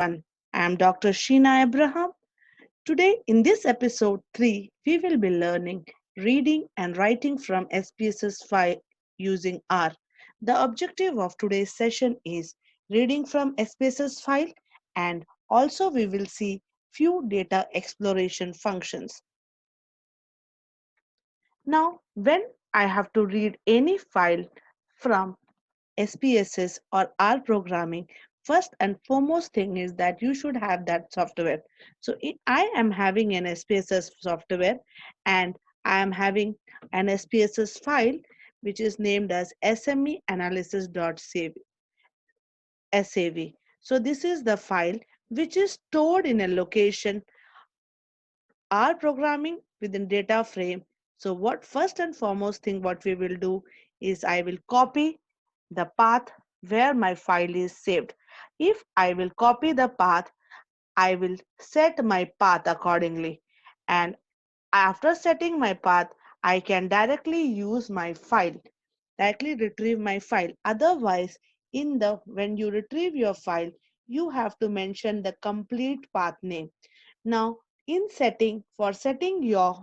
everyone. I am Dr. Sheena Abraham. Today, in this episode 3, we will be learning reading and writing from SPSS file using R. The objective of today's session is reading from SPSS file, and also we will see few data exploration functions. Now, when I have to read any file from SPSS or R programming, first and foremost thing is that you should have that software. So I am having an SPSS software, and I am having an SPSS file which is named as SME So this is the file which is stored in a location R programming within data frame. So what first and foremost thing what we will do is I will copy the path where my file is saved. If I will copy the path, I will set my path accordingly. And after setting my path, I can directly use my file, directly retrieve my file. Otherwise, in the when you retrieve your file, you have to mention the complete path name. Now, in setting, for setting your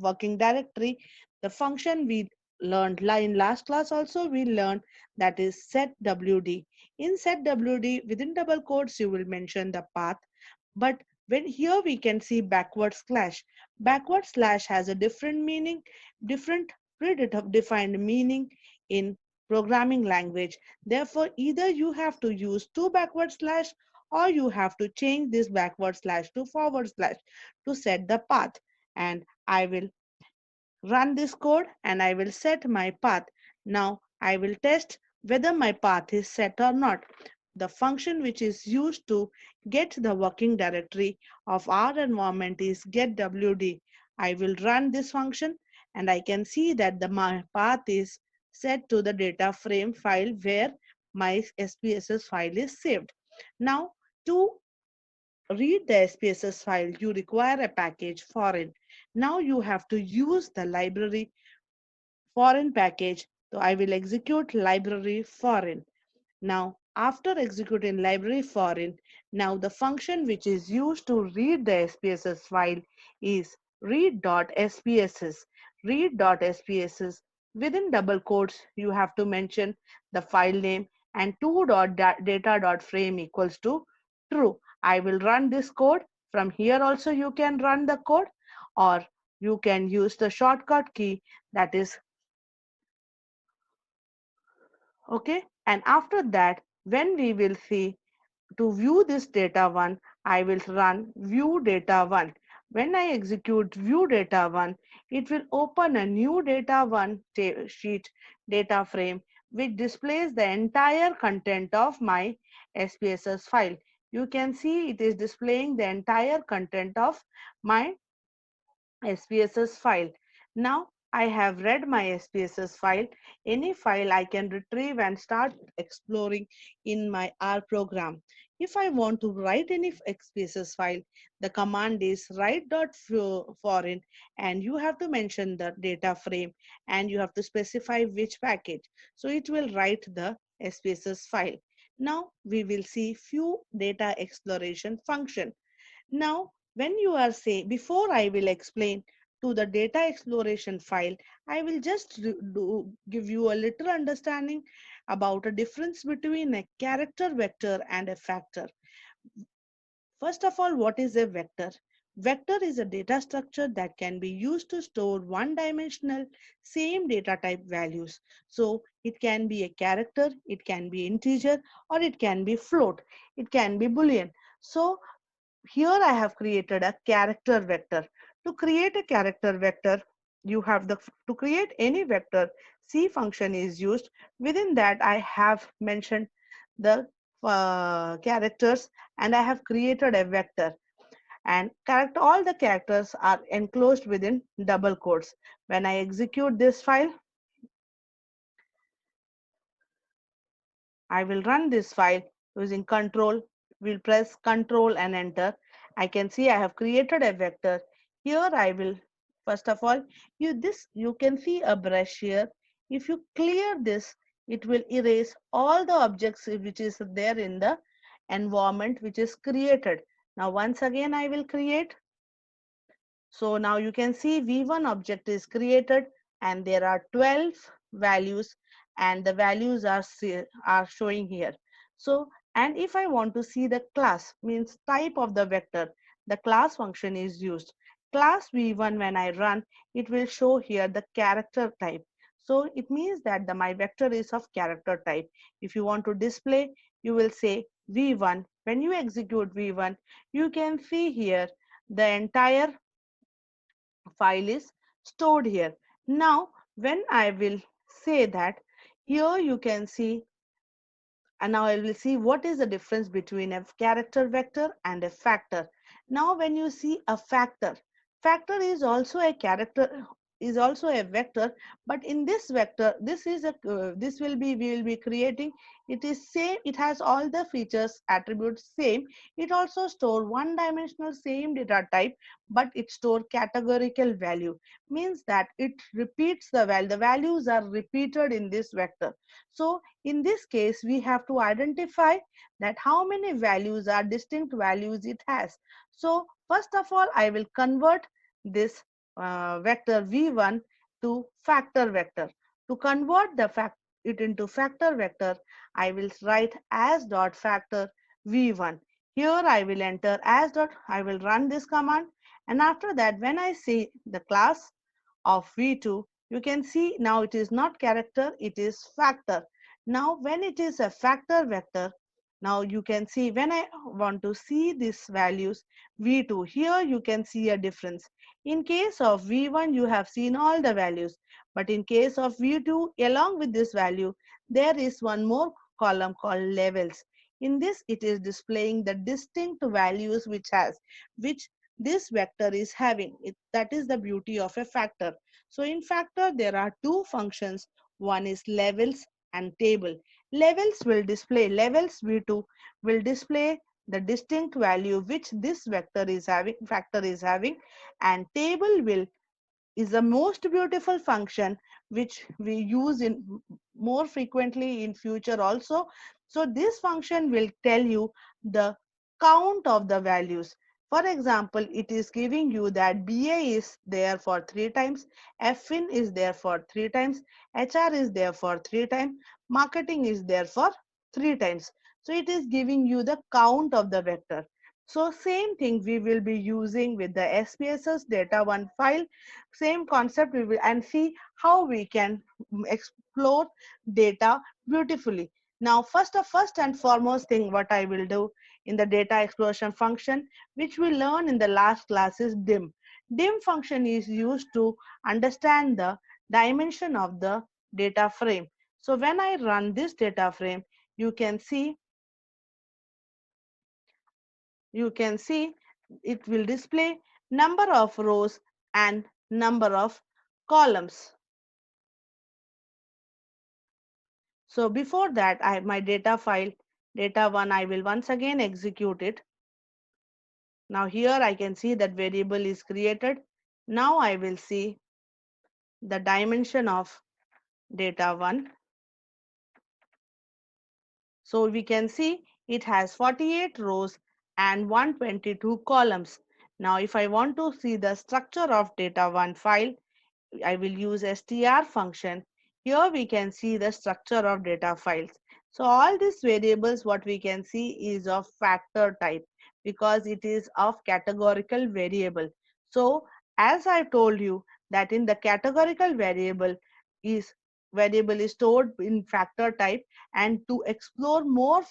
working directory, the function we learned in last class also we learned, that is setwd. In setwd, within double quotes you will mention the path, but when here we can see backward slash. Backward slash has a different meaning, different predefined meaning in programming language. Therefore, either you have to use two backward slash, or you have to change this backward slash to forward slash to set the path. And I will run this code and I will set my path. Now I will test whether my path is set or not. The function which is used to get the working directory of our environment is getwd. I will run this function and I can see that my path is set to the data frame file where my SPSS file is saved. Now, to read the SPSS file, you require a package foreign. Now you have to use the library foreign package. So I will execute library foreign. Now, after executing library foreign, now the function which is used to read the SPSS file is read.spss. Read.spss. Within double quotes, you have to mention the file name and to.data.frame equals to true. I will run this code. From here also you can run the code, or you can use the shortcut key, that is okay. And after that, when we will see to view this data one, I will run view data one. When I execute view data one, it will open a new data one sheet data frame which displays the entire content of my SPSS file. You can see it is displaying the entire content of my SPSS file. Now I have read my SPSS file. Any file I can retrieve and start exploring in my R program. If I want to write any SPSS file, the command is write.foreign, and you have to mention the data frame and you have to specify which package. So it will write the SPSS file. Now we will see few data exploration function. Now, when you are saying, before I will explain to the data exploration file, I will just give you a little understanding about a difference between a character vector and a factor. First of all, what is a vector? Vector is a data structure that can be used to store one-dimensional same data type values. So it can be a character, it can be integer, or it can be float, it can be boolean. So here I have created a character vector. To create a character vector, you have to create any vector, C function is used. Within that, I have mentioned the characters, and I have created a vector. And all the characters are enclosed within double quotes. When I execute this file, I will run this file using control. We'll press control and enter. I can see I have created a vector. Here I will, first of all, you can see a brush here. If you clear this, it will erase all the objects which is there in the environment which is created. Now once again I will create. So now you can see V1 object is created and there are 12 values and the values are showing here. So, and if I want to see the class, means type of the vector, the class function is used. Class V1, when I run, it will show here the character type. So it means that my vector is of character type. If you want to display, you will say V1. When you execute V1, you can see here the entire file is stored here. Now, when I will say that, here you can see, and now I will see what is the difference between a character vector and a factor. Now, when you see a factor, factor is also a character, is also a vector, but in this vector, this is a this will be we will be creating. It is same. It has all the features, attributes same. It also store one dimensional same data type, but it store categorical value. Means that it repeats the value. The values are repeated in this vector. So in this case, we have to identify that how many values are distinct values it has. So first of all, I will convert this vector V1 to factor vector. To convert it into factor vector, I will write as dot factor V1. Here I will enter as dot, I will run this command, and after that when I see the class of V2, you can see now it is not character, it is factor. Now when it is a factor vector, now you can see when I want to see these values V2, here you can see a difference. In case of V1, you have seen all the values, but in case of V2, along with this value, there is one more column called levels. In this, it is displaying the distinct values which this vector is having. That is the beauty of a factor. So in factor, there are two functions. One is levels and table. Levels will display, levels V2 will display the distinct value which this vector is having, factor is having, and table will is the most beautiful function which we use in more frequently in future also. So this function will tell you the count of the values. For example, it is giving you that BA is there for 3 times, FIN is there for 3 times, HR is there for 3 times, marketing is there for 3 times. So it is giving you the count of the vector. So same thing we will be using with the SPSS data one file. Same concept we will and see how we can explore data beautifully. Now first and foremost thing what I will do in the data exploration function which we learned in the last class is dim. Dim function is used to understand the dimension of the data frame. So when I run this data frame, you can see you can see it will display number of rows and number of columns. So before that, I have my data file, data1, I will once again execute it. Now here I can see that variable is created. Now I will see the dimension of data1. So we can see it has 48 rows and 122 columns. Now if I want to see the structure of data1 file, I will use str function. Here we can see the structure of data files. So all these variables what we can see is of factor type because it is of categorical variable. So as I told you that in the categorical is variable is stored in factor type, and to explore more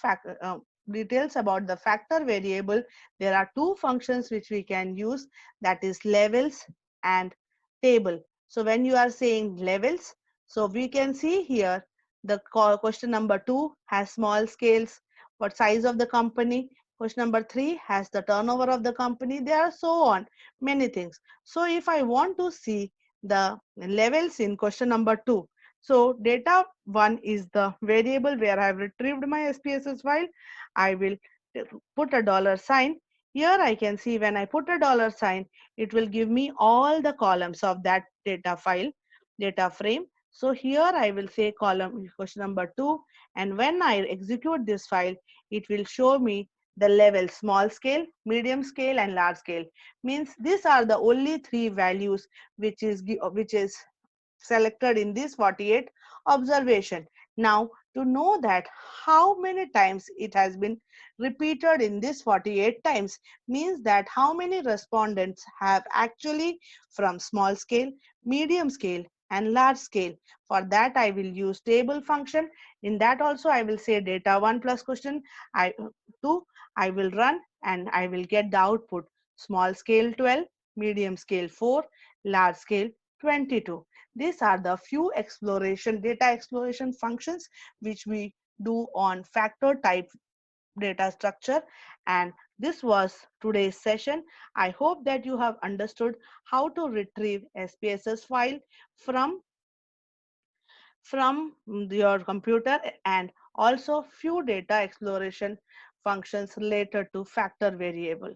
details about the factor variable, there are two functions which we can use, that is levels and table. So when you are saying levels, so we can see here the question number 2 has small scales, what size of the company. Question number 3 has the turnover of the company. There are so on many things. So if I want to see the levels in question number 2, so data 1 is the variable where I have retrieved my SPSS file. I will put a dollar sign. Here I can see when I put a dollar sign, it will give me all the columns of that data file, data frame. So here I will say column question number 2, and when I execute this file, it will show me the level small scale, medium scale and large scale. Means these are the only three values which is selected in this 48 observation. Now to know that how many times it has been repeated in this 48 times means that how many respondents have actually from small scale, medium scale and large scale. For that I will use table function. In that also I will say data 1 plus question I 2. I will run and I will get the output small scale 12, medium scale 4, large scale 22. These are the few exploration data exploration functions which we do on factor type data structure. And this was today's session. I hope that you have understood how to retrieve SPSS file from your computer and also few data exploration functions related to factor variable.